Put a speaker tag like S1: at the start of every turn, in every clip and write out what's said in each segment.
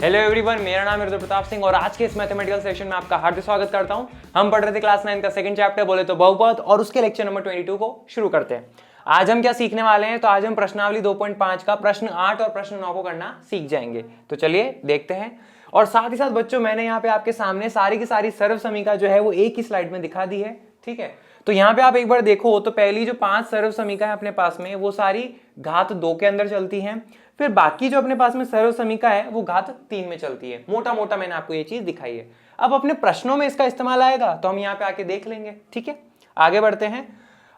S1: Hello everyone, मेरा नाम है रुद्र प्रताप सिंह और आज के इस मैथमेटिकल सेशन में आपका हार्दिक स्वागत करता हूं। हम पढ़ रहे थे क्लास 9 का सेकंड चैप्टर बोले तो बहुपद और उसके लेक्चर नंबर 22 को शुरू करते हैं। आज हम क्या सीखने वाले हैं? तो आज हम प्रश्नावली 2.5 का प्रश्न 8 और प्रश्न 9 को करना सीख जाएंगे। तो चलिए देखते हैं। और साथ ही साथ बच्चों, मैंने यहाँ पे आपके सामने सारी की सारी सर्व समीकरण जो है वो एक ही स्लाइड में दिखा दी है, ठीक है। तो यहाँ पे आप एक बार देखो तो पहली जो 5 सर्व समीकरण है अपने पास में वो सारी घात 2 के अंदर चलती हैं। फिर बाकी जो अपने पास में सर्व समीकरण है वो घात 3 में चलती है। मोटा मोटा मैंने आपको ये चीज दिखाई है। अब अपने प्रश्नों में इसका इस्तेमाल आएगा तो हम यहाँ पे आके देख लेंगे, ठीक है। आगे बढ़ते हैं,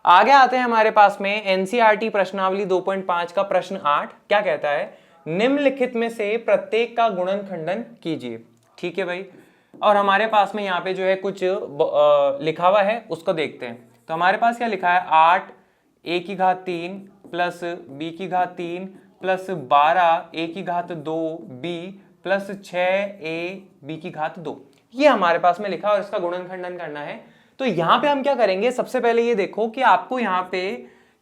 S1: आगे आते हैं हमारे पास में एनसीईआरटी प्रश्नावली 2.5 का प्रश्न 8 क्या कहता है? निम्नलिखित में से प्रत्येक का गुणनखंडन कीजिए, ठीक है भाई। और हमारे पास में यहाँ पे जो है कुछ लिखा हुआ है उसको देखते हैं। तो हमारे पास क्या लिखा है? 8 a की घात 3 प्लस b की घात 3 प्लस 12 a की घात 2 b प्लस 6a b की घात 2, ये हमारे पास में लिखा है और इसका गुणनखंडन करना है। तो यहाँ पे हम क्या करेंगे? सबसे पहले ये देखो कि आपको यहाँ पे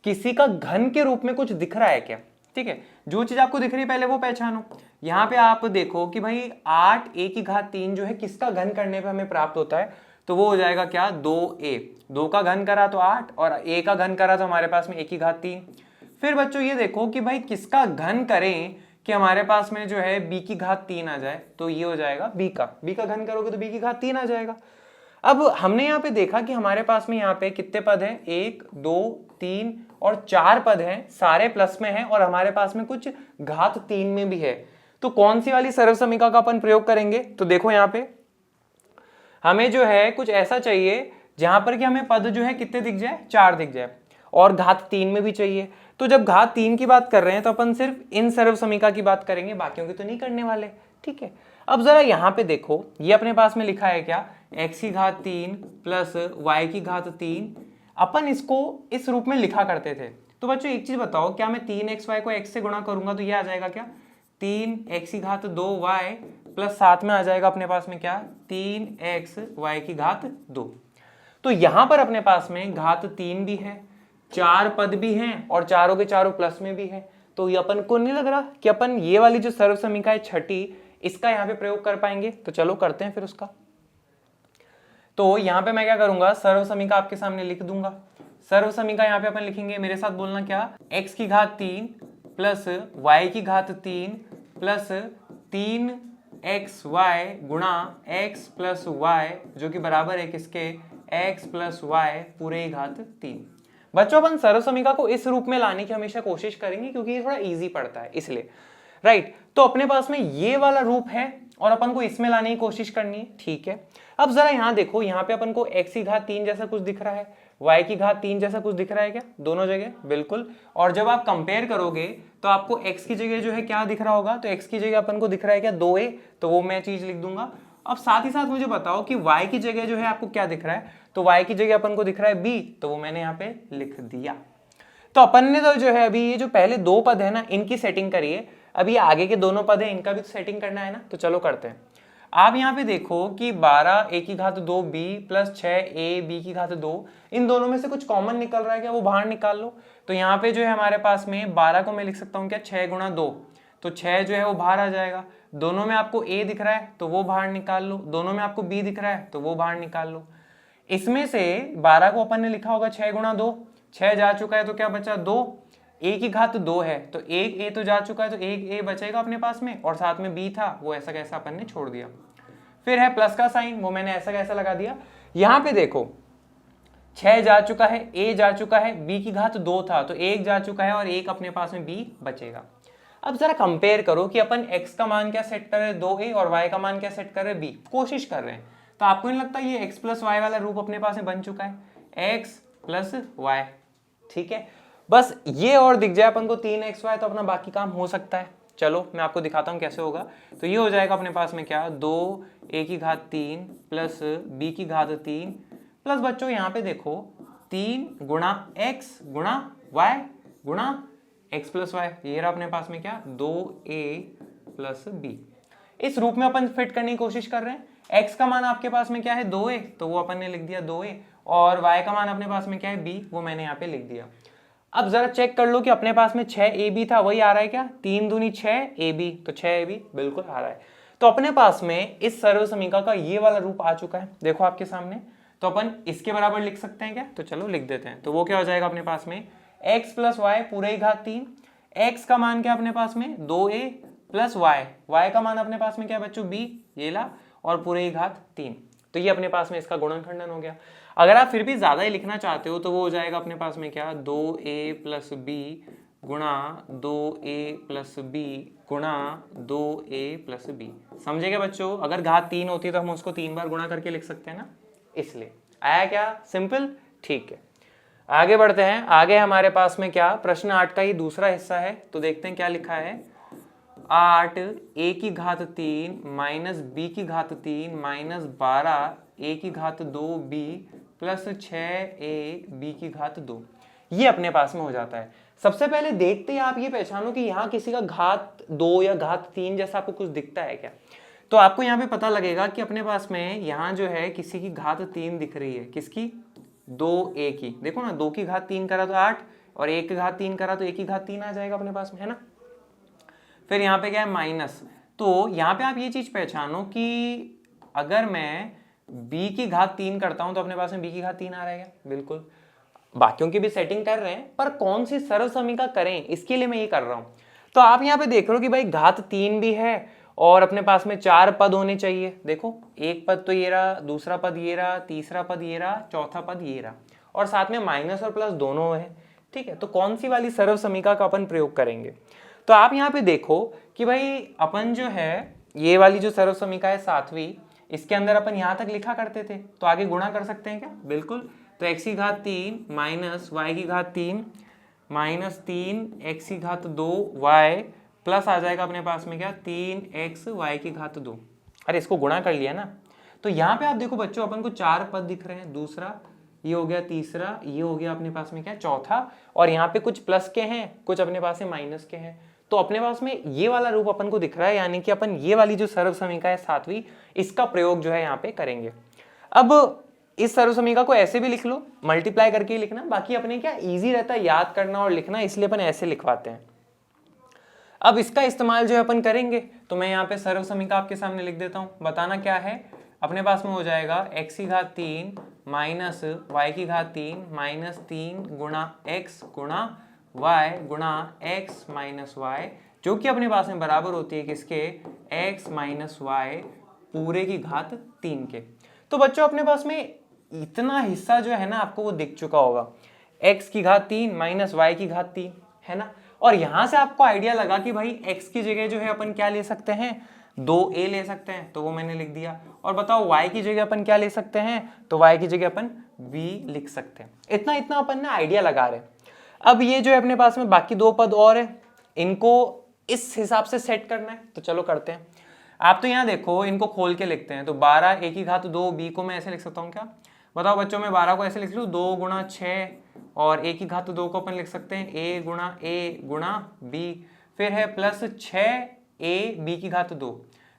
S1: किसी का घन के रूप में कुछ दिख रहा है क्या, ठीक है। जो चीज आपको दिख रही है पहले वो पहचानो। यहाँ पे आप देखो कि भाई 8 a की घात 3 जो है किसका घन करने पे हमें प्राप्त होता है? तो वो हो जाएगा क्या? 2a। 2 का घन करा तो 8 और a का घन करा तो हमारे पास में a की घात 3। फिर बच्चों ये देखो कि भाई किसका घन करें कि हमारे पास में जो है b की घात 3 आ जाए, तो ये हो जाएगा b का घन करोगे तो b की घात 3 आ जाएगा। अब हमने यहाँ पे देखा कि हमारे पास में यहाँ पे कितने पद हैं? 1 2 3 और 4 पद हैं, सारे प्लस में हैं और हमारे पास में कुछ घात 3 में भी है। तो कौन सी वाली सर्व समीकरण का अपन प्रयोग करेंगे? तो देखो यहाँ पे हमें जो है कुछ ऐसा चाहिए जहां पर कि हमें पद जो है कितने दिख जाए? 4 दिख जाए और घात 3 में भी चाहिए। तो जब घात 3 की बात कर रहे हैं तो अपन सिर्फ इन सर्व समीकरण की बात करेंगे, बाकियों की तो नहीं करने वाले, ठीक है। अब जरा यहाँ पे देखो, ये अपने पास में लिखा है क्या? x की घात 3 प्लस y की घात 3। अपन इसको इस रूप में लिखा करते थे। तो बच्चों एक चीज बताओ, क्या मैं 3xy को x से गुणा करूंगा तो ये आ जाएगा क्या? 3x की घात 2y प्लस साथ में आ जाएगा अपने पास में क्या? 3xy की घात 2। तो यहां पर अपने पास में घात 3 भी है, 4 पद भी हैं और चारों के चारों प्लस में भी है। तो ये अपन को नहीं लग रहा कि अपन ये वाली जो सर्व समीकरण है छठी, इसका यहाँ पे प्रयोग कर पाएंगे। तो चलो करते हैं फिर उसका। तो यहाँ पे मैं क्या करूंगा? सर्व समीकरण आपके सामने लिख दूंगा। सर्व समीकरण यहाँ पे अपन लिखेंगे, मेरे साथ बोलना क्या? x की घात 3 प्लस y की घात 3 प्लस 3xy गुणा x प्लस y जो कि बराबर है किसके? x प्लस y पूरे घात 3। बच्चों अपन सर्व समीकरण को इस रूप में लाने की हमेशा कोशिश करेंगे क्योंकि ये थोड़ा इजी पड़ता है इसलिए, राइट। तो अपने पास में ये वाला रूप है और अपन को इसमें लाने की कोशिश करनी है, ठीक है। अब जरा यहाँ देखो, यहाँ पे अपन को x की घात 3 जैसा कुछ दिख रहा है, y की घात 3 जैसा कुछ दिख रहा है क्या? दोनों जगह बिल्कुल। और जब आप कंपेयर करोगे तो आपको x की जगह जो है क्या दिख रहा होगा? तो x की जगह अपन को दिख रहा है क्या? 2a। तो वो मैं चीज लिख दूंगा। अब साथ ही साथ मुझे बताओ कि y की जगह जो है आपको क्या दिख रहा है? तो y की जगह अपन को दिख रहा है b, तो वो मैंने यहाँ पे लिख दिया। तो अपन ने तो जो है अभी ये जो पहले 2 पद है ना, इनकी सेटिंग करिए। अभी आगे के दोनों पद है, इनका भी तो सेटिंग करना है ना। तो चलो करते हैं। आप यहाँ पे देखो कि 12 a की घात 2 b प्लस 6a b की घात 2, इन दोनों में से कुछ कॉमन निकल रहा है क्या? वो बाहर निकाल लो। तो यहाँ पे जो है हमारे पास में 12 को मैं लिख सकता हूँ क्या? 6 गुणा 2, तो 6 जो है वो बाहर आ जाएगा। दोनों में आपको a दिख रहा है तो वो बाहर निकाल लो, दोनों में आपको b दिख रहा है तो वो बाहर निकाल लो। इसमें से 12 को अपन ने लिखा होगा 6 गुणा 2, 6 जा चुका है तो क्या बचा? 2। a की घात 2 है तो एक a तो जा चुका है तो एक a बचेगा अपने पास में, और साथ में b था वो ऐसा कैसा अपन ने छोड़ दिया। फिर है प्लस का साइन, वो मैंने ऐसा कैसा लगा दिया। यहाँ पे देखो 6 जा चुका है, a जा चुका है, b की घात 2 था तो 1 जा चुका है और 1 अपने पास में b बचेगा। अब जरा कंपेयर करो कि अपन x का मान क्या सेट कर रहे हैं? 2a, और y का मान क्या सेट कर रहे हैं? b। कोशिश कर रहे हैं। तो आपको नहीं लगता ये x प्लस y वाला रूप अपने पास में बन चुका है? x प्लस y, ठीक है। बस ये और दिख जाए अपन को 3xy तो अपना बाकी काम हो सकता है। चलो मैं आपको दिखाता हूँ कैसे होगा। तो ये हो जाएगा अपने पास में क्या? 2a की घात 3 प्लस b की घात 3 प्लस बच्चों यहाँ पे देखो 3 गुणा x गुणा y गुणा x प्लस y, ये रहा अपने पास में क्या? 2a plus b। इस रूप में अपन फिट करने की कोशिश कर रहे हैं। x का मान आपके पास में क्या है? 2a, तो वो अपन ने लिख दिया 2a, और y का मान अपने पास में क्या है? b, वो मैंने यहाँ पे लिख दिया। अब जरा चेक कर लो कि अपने पास में 6ab था, वही आ रहा है क्या? 3 दूनी 6ab, तो 6ab बिल्कुल आ रहा है। तो अपने पास में इस सर्व समीकरण का ये वाला रूप आ चुका है, देखो आपके सामने। तो अपन इसके बराबर लिख सकते हैं क्या? तो चलो लिख देते हैं। तो वो क्या हो जाएगा अपने पास में, x प्लस वाई पूरे की घात 3। x का मान क्या अपने पास में 2a प्लस y का मान अपने पास में क्या बच्चों b, ये ला, और पूरे की घात 3। तो ये अपने पास में इसका गुणनखंडन हो गया। अगर आप फिर भी ज्यादा ही लिखना चाहते हो तो वो हो जाएगा अपने पास में क्या, 2a प्लस b गुणा 2a प्लस b गुणा 2a प्लस b। समझे क्या बच्चों? अगर घात 3 होती है तो हम उसको 3 बार गुणा करके लिख सकते हैं ना, इसलिए। आया क्या? सिंपल, ठीक है। आगे बढ़ते हैं। आगे हमारे पास में क्या, प्रश्न 8 का ही दूसरा हिस्सा है। तो देखते हैं क्या लिखा है। 8 a की घात 3 माइनस b की घात 3 माइनस 12 a की घात 2 b प्लस 6a b की घात 2, ये अपने पास में हो जाता है। सबसे पहले देखते हैं आप ये पहचानो कि यहाँ किसी का घात 2 या घात 3 जैसा आपको कुछ दिखता है क्या। तो आपको यहाँ पे पता लगेगा कि अपने पास में यहाँ जो है किसी की घात 3 दिख रही है, किसकी, 2a की। देखो ना, 2 की घात 3 करा तो 8 और 1 की घात 3 करा तो 1 की घात 3 आ जाएगा अपने पास में, है ना। फिर यहाँ पे क्या है, माइनस। तो यहाँ पे आप ये चीज पहचानो कि अगर मैं b की घात 3 करता हूं तो अपने पास में b की घात 3 आ रहा है, बिल्कुल। बाकियों की भी सेटिंग कर रहे हैं, पर कौन सी सरल समीकरण करें इसके लिए मैं ये कर रहा हूं। तो आप यहाँ पे देख रहे हो कि भाई घात 3 भी है और अपने पास में 4 पद होने चाहिए। देखो, एक पद तो ये रहा, दूसरा पद ये रहा, तीसरा पद ये रहा, चौथा पद ये रहा, और साथ में माइनस और प्लस दोनों है, ठीक है। तो कौन सी वाली सरल समीकरण का अपन प्रयोग करेंगे? तो आप यहाँ पे देखो कि भाई अपन जो है ये वाली जो सरल समीकरण है 7वीं, इसके अंदर अपन यहाँ तक लिखा करते थे, तो आगे गुणा कर सकते हैं क्या? बिल्कुल। तो x की घात 3 माइनस y की घात 3 माइनस 3 x की घात 2 y प्लस आ जाएगा अपने पास में क्या, 3x y की घात 2। अरे इसको गुणा कर लिया ना। तो यहाँ पे आप देखो बच्चों, अपन को 4 पद दिख रहे हैं, दूसरा ये हो गया, तीसरा ये हो गया अपने पास में क्या, चौथा, और यहाँ पे कुछ प्लस के हैं, कुछ अपने पास में माइनस के हैं। तो अपने पास में ये वाला रूप अपन को दिख रहा है, यानी कि अपन ये वाली जो सरल समीकरण है 7वीं, इसका प्रयोग जो है यहाँ पे करेंगे। अब इस सरल समीकरण को ऐसे भी लिख लो, मल्टीप्लाई करके ही लिखना, बाकी अपने क्या इजी रहता है याद करना और लिखना, इसलिए अपन ऐसे लिखवाते हैं। अब इसका इस्तेमाल जो है अपन करेंगे, तो मैं यहाँ पे सरल समीकरण आपके सामने लिख देता हूँ। बताना क्या है, अपने पास में हो जाएगा x की घात 3 माइनस y की घात 3 माइनस 3 गुणा x गुणा y गुणा x माइनस y, जो कि अपने पास में बराबर होती है किसके, x माइनस y पूरे की घात 3 के। तो बच्चों अपने पास में इतना हिस्सा जो है ना आपको वो दिख चुका होगा, x की घात 3 माइनस y की घात 3, है ना। और यहां से आपको आइडिया लगा कि भाई x की जगह जो है अपन क्या ले सकते हैं, 2a ले सकते हैं, तो वो मैंने लिख दिया। और बताओ y की जगह अपन क्या ले सकते हैं, तो y की जगह अपन b लिख सकते हैं। इतना इतना अपन ने आइडिया लगा रहे हैं। अब ये जो है अपने पास में बाकी 2 पद और है, इनको इस हिसाब से सेट करना है, तो चलो करते हैं। आप तो यहाँ देखो, इनको खोल के लिखते हैं। तो 12 a की घात 2 b को मैं ऐसे लिख सकता हूँ क्या, बताओ बच्चों। मैं 12 को ऐसे लिख लूँ, 2 गुणा 6, और a की घात 2 को अपन लिख सकते हैं a गुणा b, फिर है प्लस 6a b की घात 2।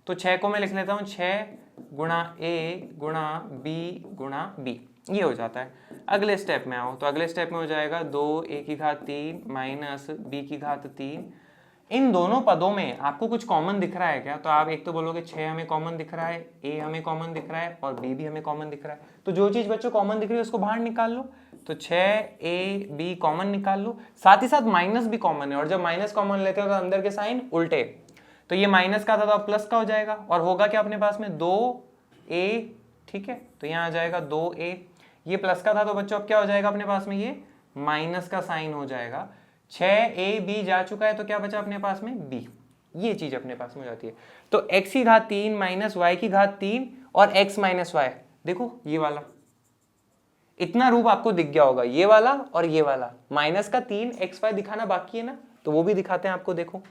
S1: तो 6 को मैं लिख लेता हूँ 6 गुणा a गुणा b गुणा b, ये हो जाता है। अगले स्टेप में आओ, तो अगले स्टेप में हो जाएगा 2a की घात 3 माइनस b की घात 3। इन दोनों पदों में आपको कुछ कॉमन दिख रहा है क्या? तो आप एक तो बोलोगे 6 हमें कॉमन दिख रहा है, a हमें कॉमन दिख रहा है, और b भी हमें कॉमन दिख रहा है। तो जो चीज बच्चों कॉमन दिख रही है उसको बाहर निकाल लो। तो 6a b कॉमन निकाल लो, साथ ही साथ माइनस भी कॉमन है, और जब माइनस कॉमन लेते हो तो अंदर के साइन उल्टे। तो ये माइनस का था तो प्लस का हो जाएगा, और होगा क्या अपने पास में 2a, ठीक है। तो यहाँ आ जाएगा 2a, ये प्लस का था तो बच्चों अब क्या हो जाएगा अपने पास में, ये माइनस का साइन हो जाएगा। 6ab जा चुका है, तो क्या बचा अपने पास में b, ये चीज अपने पास में हो जाती है। तो x की घात 3 माइनस y की घात 3 और x माइनस y, देखो ये वाला इतना रूप आपको दिख गया होगा, ये वाला और ये वाला। माइनस का 3 xy दिखाना बाकी है ना, तो वो भी दिखाते हैं आपको। देखो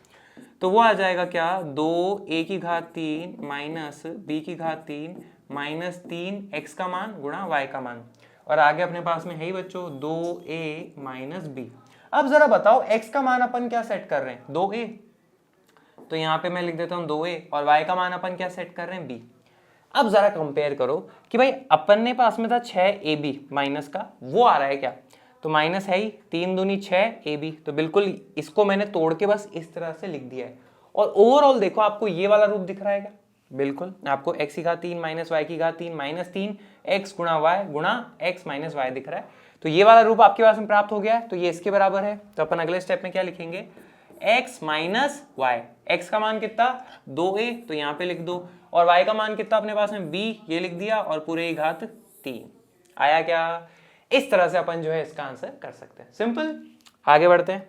S1: तो वो आ जाएगा क्या, 2a की घात 3 माइनस b की घात 3 माइनस 3 x का मान गुणा y का मान, और आगे अपने पास में है ही बच्चों 2a माइनस b। अब जरा बताओ x का मान अपन क्या सेट कर रहे हैं, 2a, तो यहाँ पे मैं लिख देता हूँ 2a, और y का मान अपन क्या सेट कर रहे हैं, b। अब जरा कंपेयर करो कि भाई अपन ने पास में था 6ab माइनस का, वो आ रहा है क्या, तो माइनस है ही, 3 दूनी 6ab, तो बिल्कुल इसको मैंने तोड़ के बस इस तरह से लिख दिया है। और ओवरऑल देखो आपको ये वाला रूप दिख रहा है क्या, बिल्कुल, आपको x की घात 3 माइनस y की घात 3 माइनस 3 x गुणा y गुणा x माइनस y दिख रहा है। तो ये वाला रूप आपके पास में प्राप्त हो गया है, तो ये इसके बराबर है। तो अपन अगले स्टेप में क्या लिखेंगे, x माइनस वाई, x का मान कितना 2a, तो यहाँ पे लिख दो, और y का मान कितना अपने पास में b, ये लिख दिया, और पूरे की घात 3 आया क्या। इस तरह से अपन जो है इसका आंसर कर सकते हैं, सिंपल। आगे बढ़ते हैं,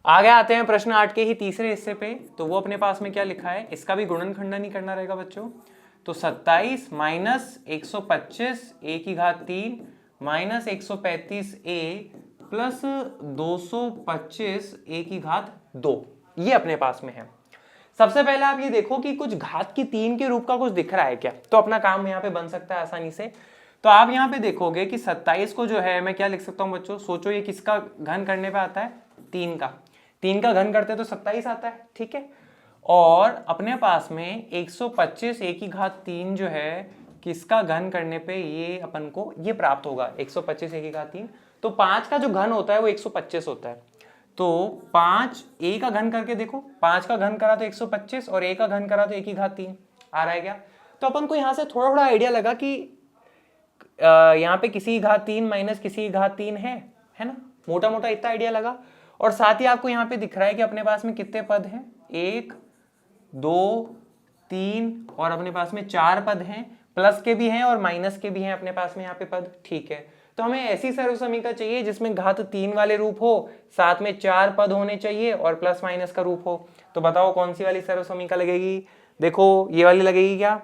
S1: आगे आते हैं प्रश्न 8 के ही तीसरे हिस्से पे। तो वो अपने पास में क्या लिखा है, इसका भी गुणनखंडन ही करना रहेगा बच्चों। तो 27 माइनस 125 a की घात 3 माइनस 135 a प्लस 225 a की घात 2, ये अपने पास में है। सबसे पहले आप ये देखो कि कुछ घात की 3 के रूप का कुछ दिख रहा है क्या, तो अपना काम यहाँ पे बन सकता है आसानी से। तो आप यहाँ पे देखोगे कि 27 को जो है मैं क्या लिख सकता हूँ बच्चों, सोचो ये किसका घन करने पे आता है, 3 का। 3 का घन करते तो 27 आता है, ठीक है। और अपने पास में 125 a की घात 3 जो है किसका घन करने पे ये अपन को ये प्राप्त होगा, 125 a की घात 3। तो 5 का जो घन होता है वो 125 होता है। तो 5 a का घन करके देखो, 5 का घन करा तो 125 और a का घन करा तो a की घात 3 आ रहा है क्या। तो अपन को यहाँ से थोड़ा थोड़ा आइडिया लगा कि यहाँ पे किसी घात 3 माइनस किसी घात 3 है ना, मोटा मोटा इतना आइडिया लगा। और साथ ही आपको यहाँ पे दिख रहा है कि अपने पास में कितने पद हैं, 1 2 3 और अपने पास में 4 पद हैं, प्लस के भी हैं और माइनस के भी हैं अपने पास में यहाँ पे पद, ठीक है। तो हमें ऐसी सर्वसमीका चाहिए जिसमें घात 3 वाले रूप हो, साथ में 4 पद होने चाहिए और प्लस माइनस का रूप हो। तो बताओ कौन सी वाली सर्वसमीका लगेगी, देखो ये वाली लगेगी क्या,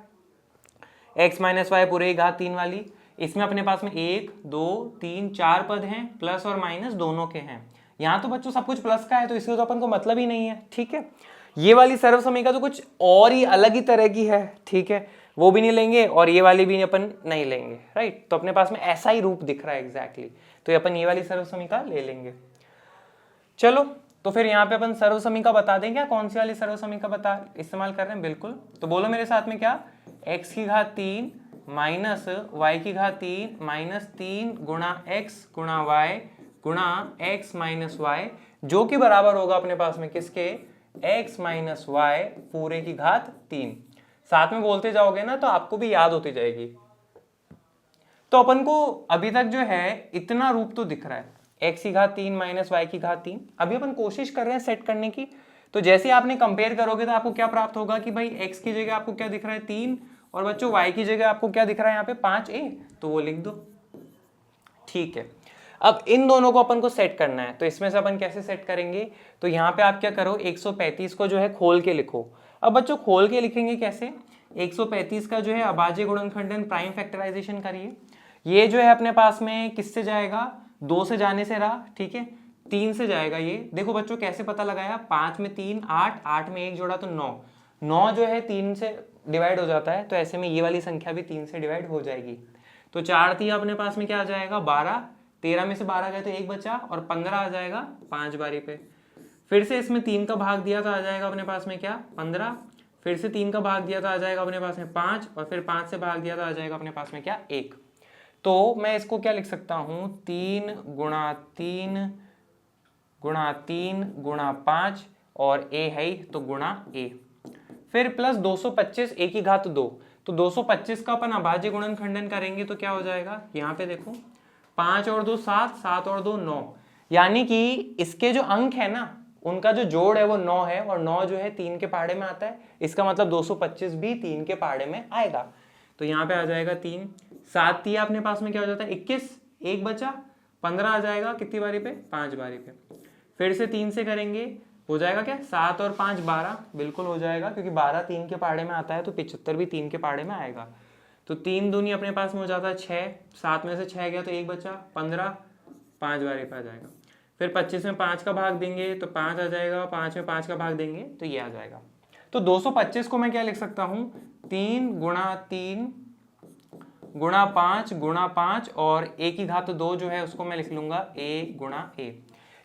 S1: x माइनस वाई पूरे घात 3 वाली। इसमें अपने पास में 1 2 3 4 पद हैं, प्लस और माइनस दोनों के हैं। यहाँ तो बच्चों सब कुछ प्लस का है, तो इसलिए तो अपन को मतलब ही नहीं है, ठीक है। ये वाली सर्वसमीका तो कुछ और ही अलग ही तरह की है, ठीक है, वो भी नहीं लेंगे और ये वाली भी अपन नहीं लेंगे, राइट। तो अपने पास में ऐसा ही रूप दिख रहा है एग्जैक्टली, तो अपन ये वाली सर्वसमीका ले लेंगे। चलो तो फिर यहाँ पे अपन सर्वसमीका बता दें क्या, कौन सी वाली सर्वसमीका बता इस्तेमाल कर रहे हैं, बिल्कुल। तो बोलो मेरे साथ में क्या, x की घात 3 माइनस वाई की घात 3 माइनस 3 गुणा x गुणा y गुणा x माइनस वाई, जो कि बराबर होगा अपने पास में किसके, x माइनस वाई पूरे की घात 3। साथ में बोलते जाओगे ना तो आपको भी याद होती जाएगी। तो अपन को अभी तक जो है इतना रूप तो दिख रहा है, x की घात 3 माइनस वाई की घात 3। अभी अपन कोशिश कर रहे हैं सेट करने की। तो जैसे आपने कंपेयर करोगे तो आपको क्या प्राप्त होगा कि भाई x की जगह आपको क्या दिख रहा है 3, और बच्चों y की जगह आपको क्या दिख रहा है यहाँ पे 5a, तो वो लिख दो, ठीक है। अब इन दोनों को अपन को सेट करना है, तो इसमें से अपन कैसे सेट करेंगे, तो यहाँ पे आप क्या करो, 135 को जो है खोल के लिखो। अब बच्चों खोल के लिखेंगे कैसे, 135 का जो है अभाज्य गुणनखंडन प्राइम फैक्टराइजेशन करिए। ये जो है अपने पास में किससे जाएगा, 2 से जाने से रहा, ठीक है, 3 से जाएगा। ये देखो बच्चों कैसे पता लगाया, 5 में 3 8, 8 में 1 जोड़ा तो 9, 9 जो है 3 से डिवाइड हो जाता है, तो ऐसे में ये वाली संख्या भी 3 से डिवाइड हो जाएगी। तो 4 3 अपने पास में क्या आ जाएगा 12, 13 में से 12 गए तो 1 बचा, और 15 आ जाएगा 5 बारी पे। फिर से इसमें 3 का भाग दिया तो आ जाएगा अपने पास में क्या 15, फिर से 3 का भाग दिया तो आ जाएगा अपने पास में 5, और फिर 5 से भाग दिया तो आ जाएगा अपने पास में क्या 1। तो मैं इसको क्या लिख सकता हूँ, 3 गुणा 3 गुणा 3 गुणा 5 और a है तो गुणा a, फिर प्लस 225 a की घात 2। तो 225 का अपन अभाज्य गुणनखंडन करेंगे तो क्या हो जाएगा, यहाँ पे देखो 5 और 2 7, 7 और 2 9, यानी कि इसके जो अंक है ना उनका जो जोड़ है वो 9 है, और 9 जो है 3 के पहाड़े में आता है, इसका मतलब 225 भी 3 के पहाड़े में आएगा। तो यहाँ पे आ जाएगा 3, 7 3 अपने पास में क्या हो जाता है 21, 1 बचा, 15 आ जाएगा कितनी बारी पे 5 बारी पे। फिर से 3 से करेंगे हो जाएगा क्या 7 और 5 12, बिल्कुल हो जाएगा, क्योंकि 12 3 के पहाड़े में आता है तो 75 भी 3 के पहाड़े में आएगा। तो 3 दूनी अपने पास में हो जाता है 6, 7 में से 6 गया तो 1 बचा, 15 5 बारी पे आ जाएगा। फिर 25 में 5 का भाग देंगे तो 5 आ जाएगा, 5 में 5 का भाग देंगे तो ये आ जाएगा। तो 225 को मैं क्या लिख सकता हूँ, 3 गुणा 3 गुणा 5 गुणा 5 और a की घात 2 जो है उसको मैं लिख लूंगा a गुणा a।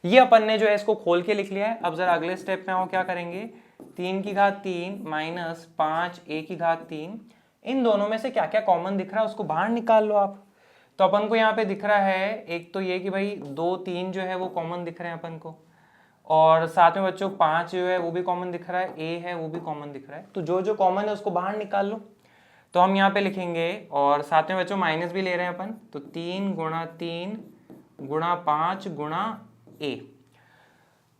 S1: ये अपन ने जो है इसको खोल के लिख लिया है। अब जरा अगले स्टेप में आओ, क्या करेंगे, 3 की घात 3 माइनस 5 a की घात 3, इन दोनों में से क्या क्या कॉमन दिख रहा है उसको बाहर निकाल लो आप। तो अपन को यहाँ पे दिख रहा है एक तो ये कि भाई 2 3 जो है वो कॉमन दिख रहे हैं अपन को, और साथ में बच्चों 5 जो है वो भी कॉमन दिख रहा है, a है वो भी कॉमन दिख रहा है, तो जो जो कॉमन है उसको बाहर निकाल लो। तो हम यहाँ पे लिखेंगे, और साथ में बच्चों माइनस भी ले रहे हैं अपन, तो 3 गुणा 3 गुणा 5 गुणा a।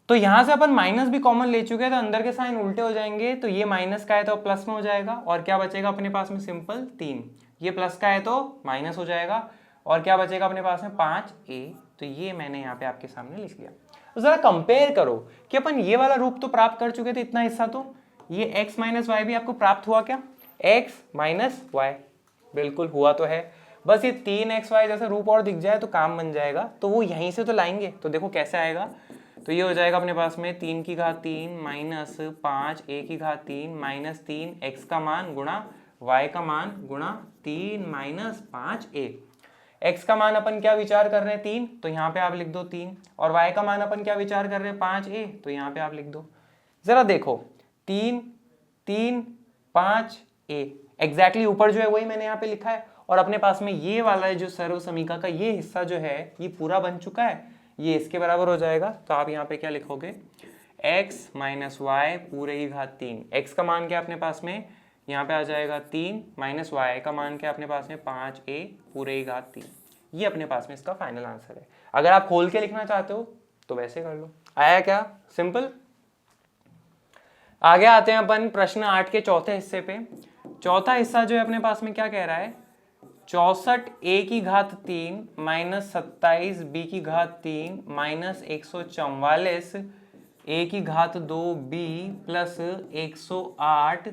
S1: तो यहां से अपन माइनस भी कॉमन ले चुके हैं, तो अंदर के साइन उल्टे हो जाएंगे, तो ये माइनस का है तो प्लस में हो जाएगा, और क्या बचेगा अपने पास में, सिंपल 3। ये प्लस का है तो माइनस हो जाएगा, और क्या बचेगा अपने पास में 5a। तो ये मैंने यहाँ पे आपके सामने लिख लिया। तो जरा कंपेयर करो कि अपन ये वाला रूप तो प्राप्त कर चुके थे, इतना हिस्सा, तो ये x माइनस वाई भी आपको प्राप्त हुआ क्या, x माइनस वाई, बिल्कुल हुआ तो है। बस ये 3xy जैसा रूप और दिख जाए तो काम बन जाएगा, तो वो यहीं से तो लाएंगे। तो देखो कैसे आएगा, तो ये हो जाएगा अपने पास में 3 की घात 3 माइनस 5 a की घात 3 माइनस 3 x का मान गुणा y का मान गुणा 3 माइनस 5a। x का मान अपन क्या विचार कर रहे हैं 3, तो यहाँ पे आप लिख दो 3, और y का मान अपन क्या विचार कर रहे हैं 5a, तो यहाँ पे आप लिख दो। जरा देखो 3 3 5a एग्जैक्टली ऊपर जो है वही मैंने यहाँ पे लिखा है, और अपने पास में ये वाला जो सर्व समीकरण का ये हिस्सा जो है ये पूरा बन चुका है, ये इसके बराबर हो जाएगा। तो आप यहाँ पे क्या लिखोगे, x माइनस वाई पूरे की घात 3, x का मान क्या अपने पास में यहाँ पे आ जाएगा 3 माइनस वाई का मान क्या अपने पास में 5a पूरे की घात 3। ये अपने पास में इसका फाइनल आंसर है। अगर आप खोल के लिखना चाहते हो तो वैसे कर लो। आया क्या, सिंपल। आगे आते हैं अपन प्रश्न 8 के चौथे हिस्से पे। चौथा हिस्सा जो है अपने पास में क्या कह रहा है, 64 a की घात 3 माइनस 27 b की घात 3 माइनस 144 a की घात 2 b प्लस 108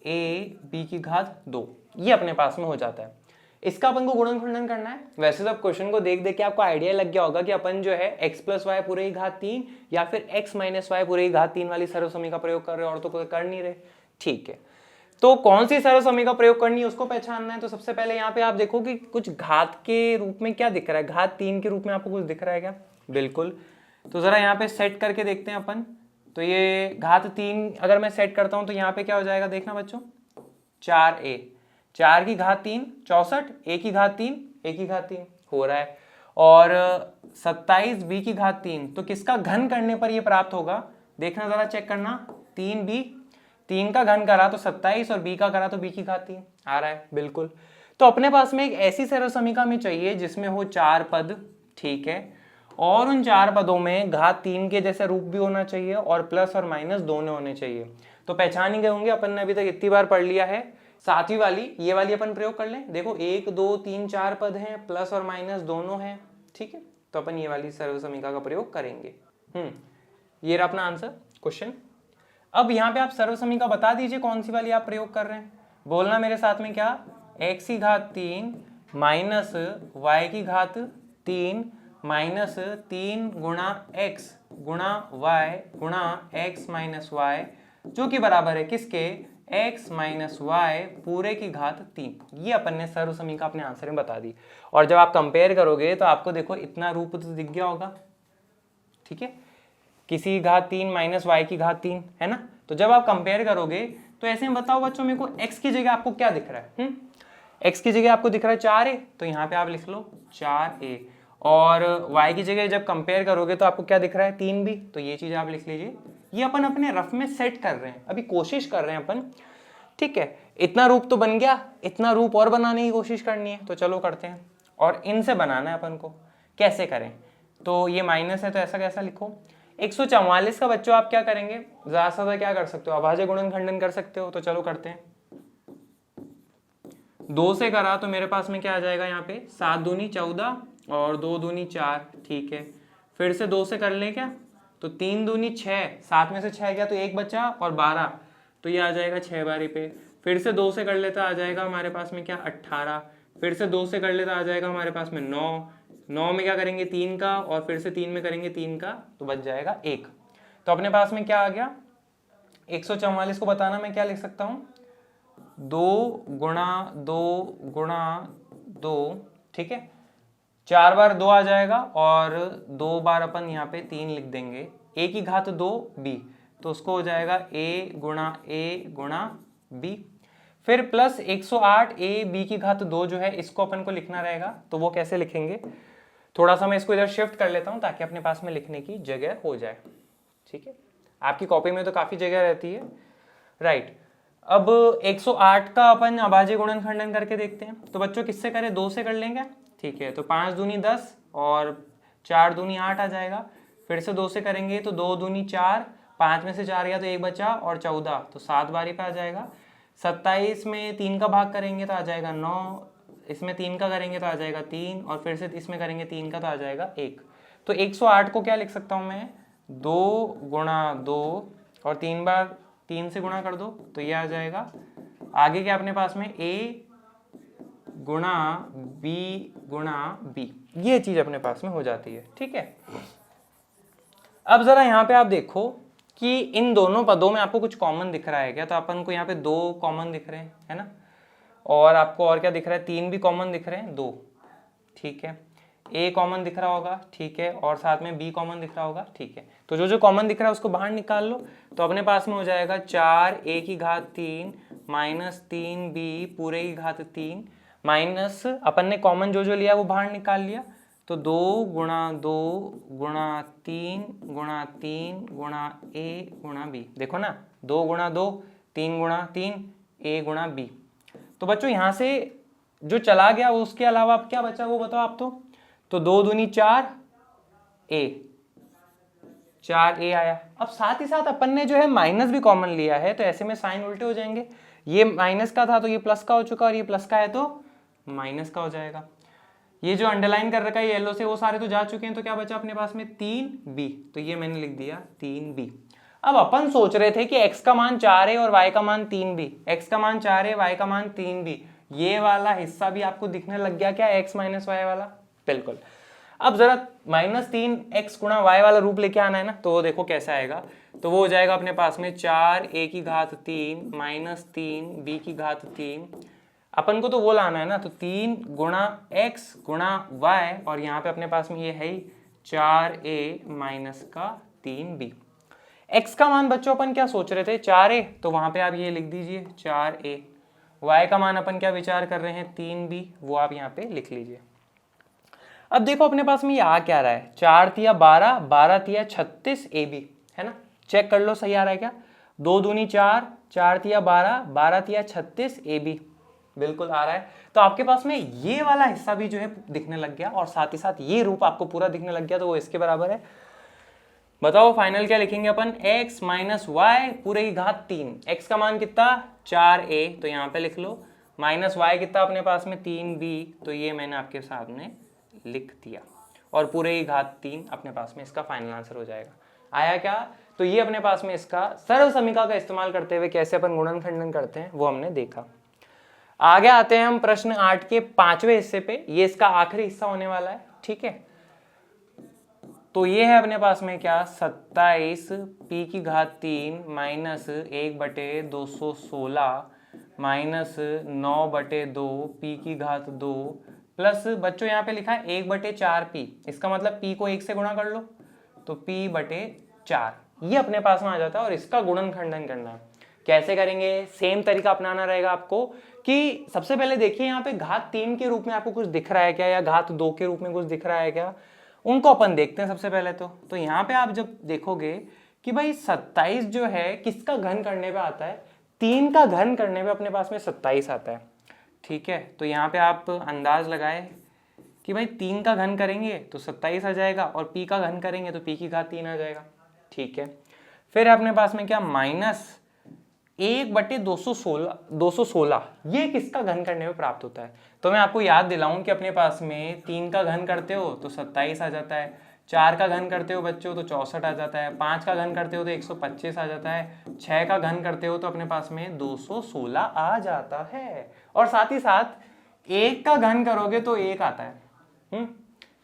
S1: a b की घात 2, ये अपने पास में हो जाता है। इसका अपन को गुणनखंडन करना है। वैसे तो अब क्वेश्चन को देख देख के आपको आइडिया लग गया होगा कि अपन जो है x प्लस वाई पूरे की घात 3 या फिर x माइनस वाई पूरे की घात 3 वाली सर्वसमी का प्रयोग कर रहे हो, और तो कोई कर नहीं रहे। ठीक है, तो कौन सी सर्वसमी का प्रयोग करनी है उसको पहचानना है। तो सबसे पहले यहाँ पे आप देखो कि कुछ घात के रूप में क्या दिख रहा है, घात 3 के रूप में आपको कुछ दिख रहा है क्या, बिल्कुल। तो जरा यहाँ पे सेट करके देखते हैं अपन। तो ये घात 3 अगर मैं सेट करता हूँ तो यहाँ पे क्या हो जाएगा, देखना बच्चों, 4a, 4 की घात 3 64, a की घात 3 a की घात 3 हो रहा है, और 27 b की घात 3, तो किसका घन करने पर ये प्राप्त होगा, देखना जरा चेक करना, 3b, 3 का घन करा तो 27 और b का करा तो b की घात 3 आ रहा है, बिल्कुल। तो अपने पास में एक ऐसी सर्वसमीका में चाहिए जिसमें हो 4 पद, ठीक है, और उन 4 पदों में घात 3 के जैसा रूप भी होना चाहिए और प्लस और माइनस दोनों होने चाहिए। तो पहचान ही गए होंगे, अपन ने अभी तक इतनी बार पढ़ लिया है। सातवीं वाली ये वाली अपन प्रयोग कर लें। देखो 1 2 3 4 पद हैं, प्लस और माइनस दोनों हैं, ठीक है, तो अपन ये वाली सर्वसमीका का प्रयोग करेंगे। ये रहा अपना आंसर क्वेश्चन। अब यहाँ पे आप सर्वसमीका बता दीजिए कौन सी वाली आप प्रयोग कर रहे हैं, बोलना मेरे साथ में, क्या, x की घात 3 माइनस y की घात 3 माइनस 3 गुणा x गुणा y गुणा x माइनस y, जो कि बराबर है किसके, x माइनस वाई पूरे की घात 3। ये अपन ने सर्वसमीका अपने आंसर में बता दी। और जब आप कंपेयर करोगे तो आपको देखो इतना रूप तो दिख गया होगा, ठीक है, किसी की घात 3 माइनस वाई की घात 3 है ना। तो जब आप कंपेयर करोगे तो ऐसे में बताओ बच्चों, मेरे को x की जगह आपको क्या दिख रहा है, x की जगह आपको दिख रहा है 4a, तो यहाँ पे आप लिख लो 4a, और y की जगह जब कंपेयर करोगे तो आपको क्या दिख रहा है 3b, तो ये चीज आप लिख लीजिए। ये अपन अपने रफ में सेट कर रहे हैं, अभी कोशिश कर रहे हैं अपन, ठीक है। इतना रूप तो बन गया, इतना रूप और बनाने की कोशिश करनी है, तो चलो करते हैं। और इनसे बनाना है अपन को, कैसे करें, तो ये माइनस है तो ऐसा कैसा लिखो। 144 का बच्चों आप क्या करेंगे, ज्यादा से ज्यादा क्या कर सकते हो, अभाज्य गुणनखंडन कर सकते हो, तो चलो करते हैं। 2 से करा तो मेरे पास में क्या आ जाएगा, यहाँ पे 7 दूनी 14 और 2 दूनी 4, ठीक है। फिर से 2 से कर लें क्या, तो 3 दूनी 6, 7 में से 6 गया तो 1 बचा और 12, तो ये आ जाएगा 6 बारी पे। फिर से 2 से कर लेता आ जाएगा हमारे पास में क्या 18, फिर से 2 से कर लेता आ जाएगा हमारे पास में 9 में क्या करेंगे 3 का, और फिर से 3 में करेंगे 3 का, तो बच जाएगा 1। तो अपने पास में क्या आ गया, 144 को बताना मैं क्या लिख सकता हूँ, 2 गुणा 2 गुणा 2, ठीक है, 4 बार 2 आ जाएगा और 2 बार अपन यहाँ पे 3 लिख देंगे, a की घात 2 b, तो उसको हो जाएगा a गुणा b, फिर प्लस 108 a b की घात 2 जो है इसको अपन को लिखना रहेगा, तो वो कैसे लिखेंगे, थोड़ा सा मैं इसको इधर शिफ्ट कर लेता हूँ ताकि अपने पास में लिखने की जगह हो जाए। ठीक है, आपकी कॉपी में तो काफी जगह रहती है, राइट। अब 108 का अपन अभाज्य गुणनखंडन करके देखते हैं। तो बच्चों किससे करें, 2 से कर लेंगे, ठीक है। तो 5 दूनी 10 और 4 दूनी 8 आ जाएगा। फिर से 2 से करेंगे तो 2 दूनी 4, 5 में से 4 गया तो 1 बचा और 14, तो 7 बारी पे आ जाएगा। 27 में 3 का भाग करेंगे तो आ जाएगा 9, इसमें 3 का करेंगे तो आ जाएगा 3, और फिर से इसमें करेंगे 3 का तो आ जाएगा 1। तो 108 को क्या लिख सकता हूँ मैं, 2 गुणा 2 और 3 बार 3 से गुणा कर दो तो ये आ जाएगा। आगे क्या अपने पास में, a गुणा b गुणा b, ये चीज अपने पास में हो जाती है, ठीक है। अब जरा यहाँ पे आप देखो कि इन दोनों पदों में आपको कुछ कॉमन दिख रहा है क्या। तो अपन को यहाँ पे 2 कॉमन दिख रहे हैं, है ना, और आपको और क्या दिख रहा है, 3 भी कॉमन दिख रहे हैं, 2, ठीक है। a कॉमन दिख रहा होगा, ठीक है, और साथ में b कॉमन दिख रहा होगा, ठीक है। तो जो जो कॉमन दिख रहा है उसको बाहर निकाल लो। तो अपने पास में हो जाएगा 4a की घात 3 माइनस 3b पूरे की घात 3 माइनस अपन ने कॉमन जो जो लिया वो बाहर निकाल लिया। तो 2 गुणा 2 गुणा 3 गुणा 3 गुणा a गुणा b, देखो ना, 2 गुणा 2 3 गुणा 3 a गुणा b। तो बच्चों यहाँ से जो चला गया उसके अलावा अब क्या बचा वो बताओ आप। तो 2 दूनी 4 a, 4a आया। अब साथ ही साथ अपन ने जो है माइनस भी कॉमन लिया है, तो ऐसे में साइन उल्टे हो जाएंगे। ये माइनस का था तो ये प्लस का हो चुका, और ये प्लस का है तो माइनस का हो जाएगा। ये जो अंडरलाइन कर रखा है येलो से वो सारे तो जा चुके हैं, तो क्या बचा अपने पास में 3b, तो ये मैंने लिख दिया 3b। अब अपन सोच रहे थे कि x का मान 4a और y का मान 3b, x का मान 4a y का मान 3b, ये वाला हिस्सा भी आपको दिखने लग गया क्या, x माइनस वाई वाला, बिल्कुल। अब जरा -3x गुणा y वाला रूप लेके आना है ना, तो वो देखो कैसा आएगा। तो वो हो जाएगा अपने पास में 4a की घात 3 माइनस 3b की घात 3, अपन को तो वो लाना है ना, तो 3 गुणा x गुणा y, और यहाँ पे अपने पास में ये है ही 4a माइनस का 3b। x का मान बच्चों अपन क्या सोच रहे थे, 4a, तो वहां पे आप ये लिख दीजिए 4a। y का मान अपन क्या विचार कर रहे हैं, 3b, वो आप यहाँ पे लिख लीजिए। अब देखो अपने पास में ये आ क्या रहा है, 4 तिया 12, 12 तिया 36 ab, है ना, चेक कर लो सही आ रहा है क्या। 2 दूनी 4, 4 तिया 12, 12 तिया 36 ab, बिल्कुल आ रहा है। तो आपके पास में ये वाला हिस्सा भी जो है दिखने लग गया, और साथ ही साथ ये रूप आपको पूरा दिखने लग गया, तो वो इसके बराबर है। बताओ फाइनल क्या लिखेंगे अपन, x माइनस वाई पूरे की घात 3, x का मान कितना 4a, तो यहाँ पे लिख लो, माइनस y कितना अपने पास में 3b, तो ये मैंने आपके सामने लिख दिया, और पूरे की घात 3 अपने पास में इसका फाइनल आंसर हो जाएगा। आया क्या, तो ये अपने पास में इसका सर्व समीकरण का इस्तेमाल करते हुए कैसे अपन गुणनखंडन करते हैं वो हमने देखा। आगे आते हैं हम प्रश्न 8 के 5वें हिस्से पे, ये इसका आखिरी हिस्सा होने वाला है, ठीक है। तो ये है अपने पास में क्या, 27 p की घात 3 माइनस 1/216 माइनस 9/2 p की घात 2 प्लस बच्चों यहाँ पे लिखा है 1/4p, इसका मतलब p को 1 से गुणा कर लो तो p/4, ये अपने पास में आ जाता है। और इसका गुणनखंडन करना है, कैसे करेंगे, सेम तरीका अपनाना रहेगा आपको कि सबसे पहले देखिए यहाँ पे घात 3 के रूप में आपको कुछ दिख रहा है क्या, या घात 2 के रूप में कुछ दिख रहा है क्या, उनको अपन देखते हैं सबसे पहले। तो यहाँ पे आप जब देखोगे कि भाई 27 जो है किसका घन करने पे आता है, 3 का घन करने पे अपने पास में 27 आता है, ठीक है। तो यहाँ पे आप अंदाज लगाए कि भाई 3 का घन करेंगे तो 27 आ जाएगा, और p का घन करेंगे तो p की घात 3 आ जाएगा, ठीक है। फिर अपने पास में क्या, माइनस 1/216, ये किसका घन करने में प्राप्त होता है। तो मैं आपको याद दिलाऊं कि अपने पास में 3 का घन करते हो तो 27 आ जाता है, 4 का घन करते हो बच्चों तो 64 आ जाता है, 5 का घन करते हो तो 125 आ जाता है, 6 का घन करते हो तो अपने पास में 216 आ जाता है, और साथ ही साथ 1 का घन करोगे तो 1 आता है।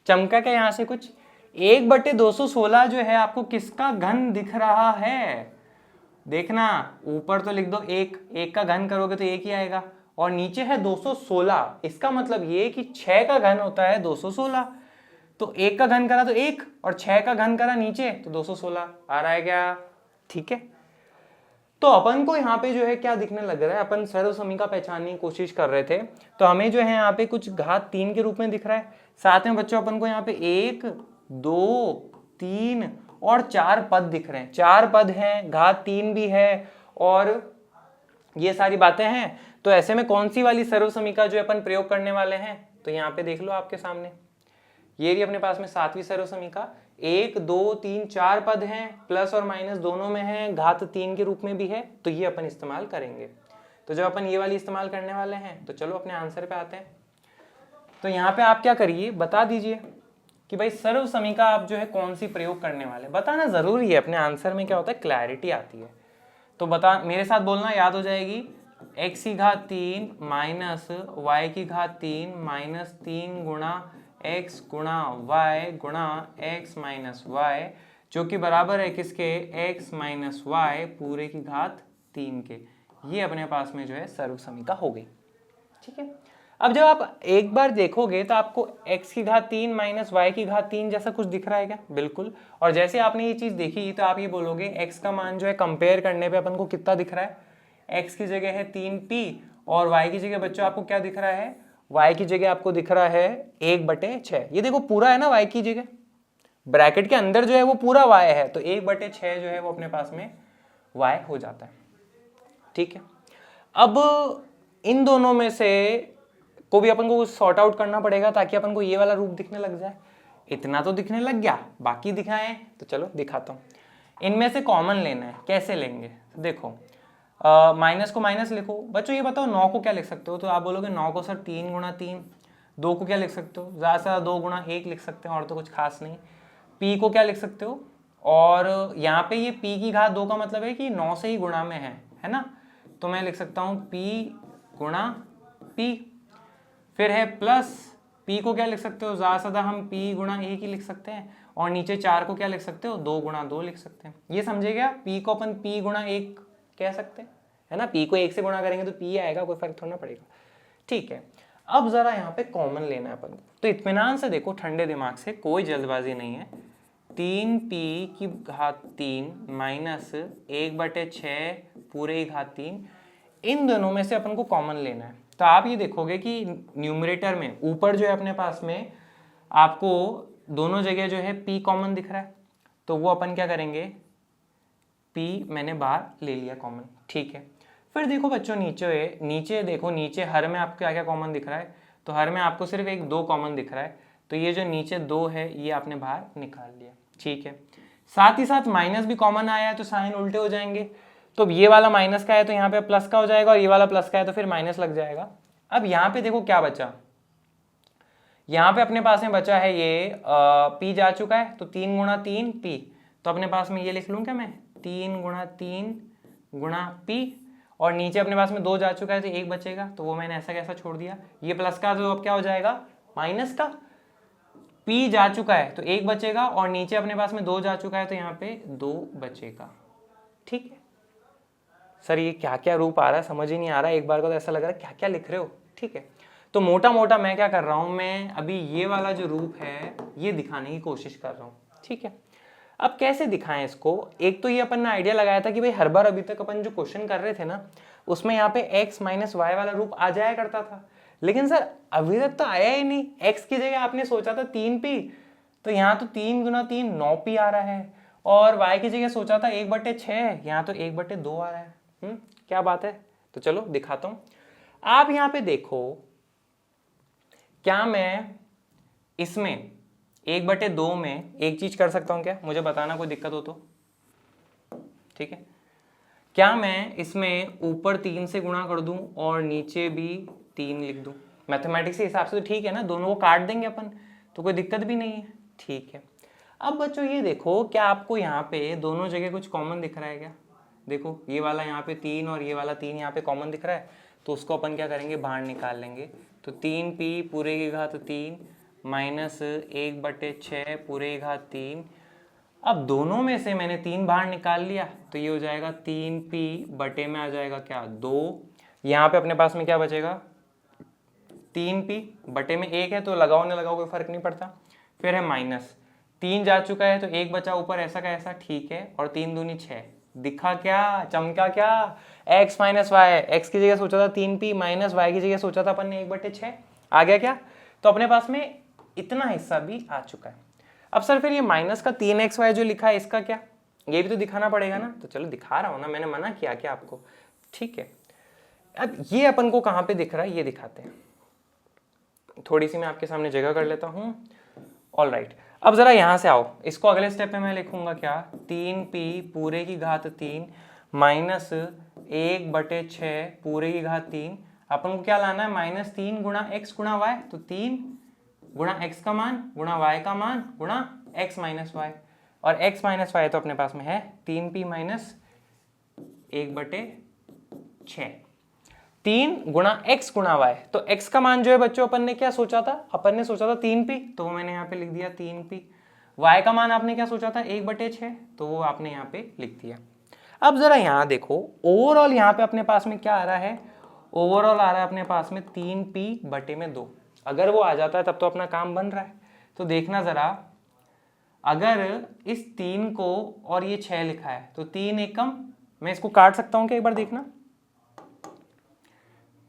S1: चमका क्या यहाँ से कुछ, 1/216 जो है आपको किसका घन दिख रहा है, देखना ऊपर तो लिख दो 1 का घन करोगे तो 1 ही आएगा, और नीचे है 216, इसका मतलब ये कि 6 का घन होता है 216, तो 1 का घन करा तो 1 और 6 का घन करा नीचे तो 216 आ रहा है क्या, ठीक है। तो अपन को यहाँ पे जो है क्या दिखने लग रहा है, अपन सर्व समीकरण पहचानने की कोशिश कर रहे थे, तो हमें जो है यहाँ पे कुछ घात 3 के रूप में दिख रहा है। साथ में बच्चों अपन को यहाँ पे 1 2 3 और 4 पद दिख रहे हैं, 4 पद हैं, घात 3 भी है और ये सारी बातें हैं। तो ऐसे में कौन सी वाली सर्व समीका जो अपन प्रयोग करने वाले हैं, तो यहाँ पे देख लो आपके सामने ये रही अपने पास में 7वीं सर्व समीका। 1 2 3 4 पद हैं, प्लस और माइनस दोनों में है, घात 3 के रूप में भी है, तो ये अपन इस्तेमाल करेंगे। तो जब अपन ये वाली इस्तेमाल करने वाले हैं तो चलो अपने आंसर पे आते हैं। तो यहाँ पे आप क्या करिए, बता दीजिए कि भाई सर्व समीका आप जो है कौन सी प्रयोग करने वाले, बताना जरूरी है, अपने आंसर में क्या होता है क्लैरिटी आती है। तो बता, मेरे साथ बोलना, याद हो जाएगी, x की घात 3 माइनस y की घात 3 माइनस 3 गुणा x गुणा y गुणा x माइनस y, जो कि बराबर है किसके, x माइनस y पूरे की घात 3 के। ये अपने पास में जो है सर्व समीका हो गई। ठीक है, अब जब आप एक बार देखोगे तो आपको x की घात 3 माइनस y की घात 3 जैसा कुछ दिख रहा है क्या, बिल्कुल। और जैसे आपने ये चीज देखी तो आप ये बोलोगे x का मान जो है कंपेयर करने पे अपन को कितना दिख रहा है, x की जगह है 3p और y की जगह बच्चों आपको क्या दिख रहा है, y की जगह आपको दिख रहा है 1/6। ये देखो पूरा है ना, y की जगह ब्रैकेट के अंदर जो है वो पूरा y है, तो 1/6 जो है वो अपने पास में y हो जाता है। ठीक है, अब इन दोनों में से को भी अपन को सॉर्ट आउट करना पड़ेगा ताकि अपन को ये वाला रूप दिखने लग जाए। इतना तो दिखने लग गया, बाकी दिखाएं तो चलो दिखाता हूँ। इनमें से कॉमन लेना है, कैसे लेंगे, देखो माइनस को माइनस लिखो। बच्चों ये बताओ 9 को क्या लिख सकते हो, तो आप बोलोगे 9 को सर 3 गुणा 3। 2 को क्या लिख सकते हो, ज़्यादा से ज़्यादा 2 गुणा 1 लिख सकते हैं, और तो कुछ खास नहीं। p को क्या लिख सकते हो, और यहाँ पे ये p की घात 2 का मतलब है कि 9 से ही गुणा में है ना, तो मैं लिख सकता हूँ p गुणा p। फिर है प्लस p को क्या लिख सकते हो, ज़्यादा से ज़्यादा हम p गुणा 1 ही लिख सकते हैं, और नीचे 4 को क्या लिख सकते हो, 2 गुणा 2 लिख सकते हैं। ये समझे क्या, p को अपन p गुणा 1 कह सकते हैं, है ना, p को 1 से गुणा करेंगे तो p आएगा, कोई फर्क थोड़ा ना पड़ेगा। ठीक है, अब जरा यहाँ पे कॉमन लेना है अपन को, तो इत्मीनान से देखो, ठंडे दिमाग से, कोई जल्दबाजी नहीं है। 3p की घात 3 माइनस 1/6 पूरे की घात 3, इन दोनों में से अपन को कॉमन लेना है। तो आप ये देखोगे कि न्यूमरेटर में ऊपर जो है अपने पास में आपको दोनों जगह जो है p कॉमन दिख रहा है, तो वो अपन क्या करेंगे, p मैंने बाहर ले लिया कॉमन। ठीक है, फिर देखो बच्चों नीचे देखो, नीचे हर में आपको क्या क्या कॉमन दिख रहा है, तो हर में आपको सिर्फ 1 2 कॉमन दिख रहा है, तो ये जो नीचे 2 है ये आपने बाहर निकाल लिया। ठीक है, साथ ही साथ माइनस भी कॉमन आया है तो साइन उल्टे हो जाएंगे, तो ये वाला माइनस का है तो यहाँ पे प्लस का हो जाएगा, और ये वाला प्लस का है तो फिर माइनस लग जाएगा। अब यहाँ पे देखो क्या बचा, यहाँ पे अपने पास में बचा है ये p जा चुका है, तो 3 गुणा 3 p, तो अपने पास में ये लिख लूँ क्या मैं, 3 गुणा 3 गुणा p, और नीचे अपने पास में 2 जा चुका है तो 1 बचेगा, तो वो मैंने ऐसा कैसा छोड़ दिया। ये प्लस का तो अब क्या हो जाएगा, माइनस का, p जा चुका है तो 1 बचेगा, और नीचे अपने पास में 2 जा चुका है तो यहाँ पे 2 बचेगा। ठीक है सर, ये क्या क्या रूप आ रहा है समझ ही नहीं आ रहा है, एक बार को तो ऐसा लग रहा है क्या क्या लिख रहे हो। ठीक है, तो मोटा मोटा मैं क्या कर रहा हूं, मैं अभी ये वाला जो रूप है ये दिखाने की कोशिश कर रहा हूं। ठीक है, अब कैसे दिखाएं इसको, एक तो ये अपन ने आइडिया लगाया था कि भाई हर बार अभी तक अपन जो क्वेश्चन कर रहे थे ना, उसमें यहाँ पे x माइनस वाई वाला रूप आ जाया करता था, लेकिन सर अभी तक तो आया ही नहीं। x की जगह आपने सोचा था 3p, तो यहाँ तो 3 गुना 3 9p आ रहा है, और y की जगह सोचा था 1/6, यहाँ तो 1/2 आ रहा है। क्या बात है, तो चलो दिखाता हूं। आप यहां पे देखो, क्या मैं इसमें 1/2 में एक चीज कर सकता हूं क्या, मुझे बताना कोई दिक्कत हो तो। ठीक है, क्या मैं इसमें ऊपर 3 से गुणा कर दूं और नीचे भी 3 लिख दूं, मैथमेटिक्स के हिसाब से तो ठीक है ना, दोनों को काट देंगे अपन तो कोई दिक्कत भी नहीं है। ठीक है, अब बच्चों ये देखो, क्या आपको यहाँ पे दोनों जगह कुछ कॉमन दिख रहा है क्या, देखो ये वाला यहाँ पे 3 और ये वाला 3 यहाँ पे कॉमन दिख रहा है, तो उसको अपन क्या करेंगे, बाहर निकाल लेंगे। तो 3p पूरे की घात 3 माइनस 1/6 पूरे की घात 3। अब दोनों में से मैंने 3 बाहर निकाल लिया, तो ये हो जाएगा 3p बटे में आ जाएगा क्या, 2। यहाँ पे अपने पास में क्या बचेगा, 3p बटे में 1 है, तो लगाओ ना लगाओ कोई फर्क नहीं पड़ता। फिर है माइनस 3 जा चुका है तो 1 बचा ऊपर, ऐसा का ऐसा। ठीक है, और 3 दूनी 6, दिखा क्या, चमका क्या, x माइनस वाई, एक्स की जगह सोचा था 3p माइनस वाई की जगह सोचा था अपन ने 1/6, आ गया क्या। तो अपने पास में इतना हिस्सा भी आ चुका है। अब सर फिर ये माइनस का 3xy जो लिखा है इसका क्या, ये भी तो दिखाना पड़ेगा ना। तो चलो दिखा रहा हूं ना, मैंने मना किया क्या आपको, ठीक है। अब ये अपन को कहां पे दिख रहा है ये दिखाते हैं, थोड़ी सी मैं आपके सामने जगह कर लेता हूं। ऑल राइट, अब जरा यहां से आओ, इसको अगले स्टेप में मैं लिखूंगा क्या, 3p पूरे की घात 3 माइनस 1/6 पूरे की घात 3। अपन को क्या लाना है, -3 गुणा x गुणा y, तो 3 गुणा x का मान गुणा y का मान गुणा x माइनस वाई, और x माइनस वाई तो अपने पास में है 3p माइनस 1/6, 3 गुणा x गुणा y। तो x का मान जो है बच्चों अपन ने क्या सोचा था, अपन ने सोचा था 3p, तो वो मैंने यहाँ पे लिख दिया 3p। y का मान आपने क्या सोचा था 1/6, तो वो आपने यहाँ पे लिख दिया। अब जरा यहाँ देखो, ओवरऑल यहाँ पे अपने पास में क्या आ रहा है, ओवरऑल आ रहा है अपने पास में 3p/2। अगर वो आ जाता है तब तो अपना काम बन रहा है। तो देखना जरा, अगर इस 3 को और ये 6 लिखा है तो 3 एकम, मैं इसको काट सकता हूं क्या, एक बार देखना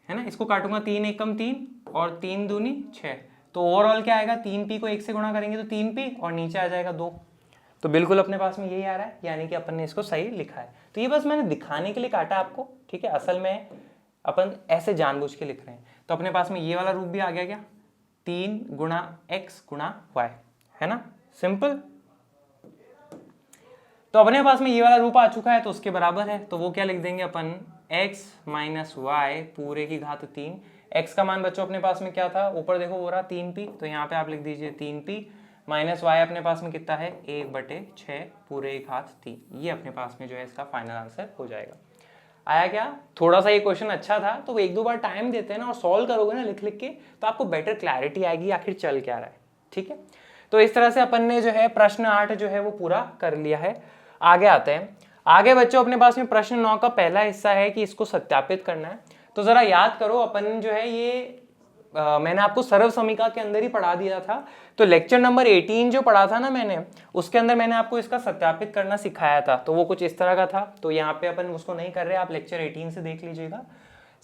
S1: है ना, इसको काटूंगा 3 एकम 3 और 3 दूनी 6, तो ओवरऑल क्या आएगा, 3p को 1 से गुणा करेंगे तो 3p और नीचे आ जाएगा 2। तो बिल्कुल अपने पास में यही आ रहा है, यानी कि अपन ने इसको सही लिखा है। तो ये बस मैंने दिखाने के लिए काटा आपको, ठीक है, असल में अपन ऐसे जानबूझ के लिख रहे हैं। तो अपने पास में ये वाला रूप भी आ गया क्या, 3 गुणा x गुणा y, है ना, सिंपल। तो अपने पास में ये वाला रूप आ चुका है, तो उसके बराबर है, तो वो क्या लिख देंगे अपन, x माइनस वाई पूरे की घात 3। x का मान बच्चों अपने पास में क्या था, ऊपर देखो हो रहा 3p, तो यहाँ पे आप लिख दीजिए 3p माइनस वाई अपने पास में कितना है 1/6 पूरे की घात 3। ये अपने पास में जो है इसका फाइनल आंसर हो जाएगा। आया क्या, थोड़ा सा ये क्वेश्चन अच्छा था, तो एक दो बार टाइम देते हैं ना और सॉल्व करोगे ना लिख लिख के, तो आपको बेटर क्लैरिटी आएगी आखिर चल क्या रहा है, ठीक है। तो इस तरह से अपन ने जो है प्रश्न 8 जो है वो पूरा कर लिया है। आगे आते हैं, आगे बच्चों अपने पास में प्रश्न 9 का पहला हिस्सा है कि इसको सत्यापित करना है। तो जरा याद करो, अपन जो है ये मैंने आपको सर्व समीका के अंदर ही पढ़ा दिया था। तो लेक्चर नंबर 18 जो पढ़ा था ना मैंने, उसके अंदर मैंने आपको इसका सत्यापित करना सिखाया था, तो वो कुछ इस तरह का था। तो यहाँ पे अपन उसको नहीं कर रहे, आप लेक्चर 18 से देख लीजिएगा।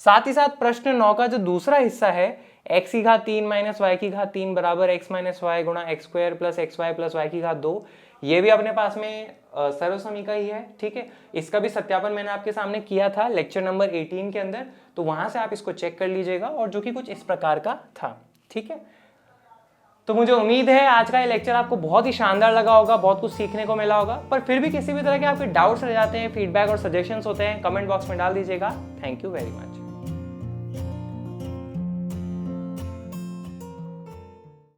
S1: साथ ही साथ प्रश्न 9 का जो दूसरा हिस्सा है, x की घात 3 माइनस वाई की घात 3 बराबर x माइनस वाई गुणा x square plus x y plus y की घात 2, ये भी अपने पास में सर्व समीका ही है, ठीक है। इसका भी सत्यापन मैंने आपके सामने किया था लेक्चर नंबर 18 के अंदर, तो वहां से आप इसको चेक कर लीजिएगा, और जो कि कुछ इस प्रकार का था, ठीक है। तो मुझे उम्मीद है आज का ये लेक्चर आपको बहुत ही शानदार लगा होगा, बहुत कुछ सीखने को मिला होगा। पर फिर भी किसी भी तरह के आपके डाउट्स रह जाते हैं, फीडबैक और सजेशंस होते हैं, कमेंट बॉक्स में डाल दीजिएगा। Thank you very much.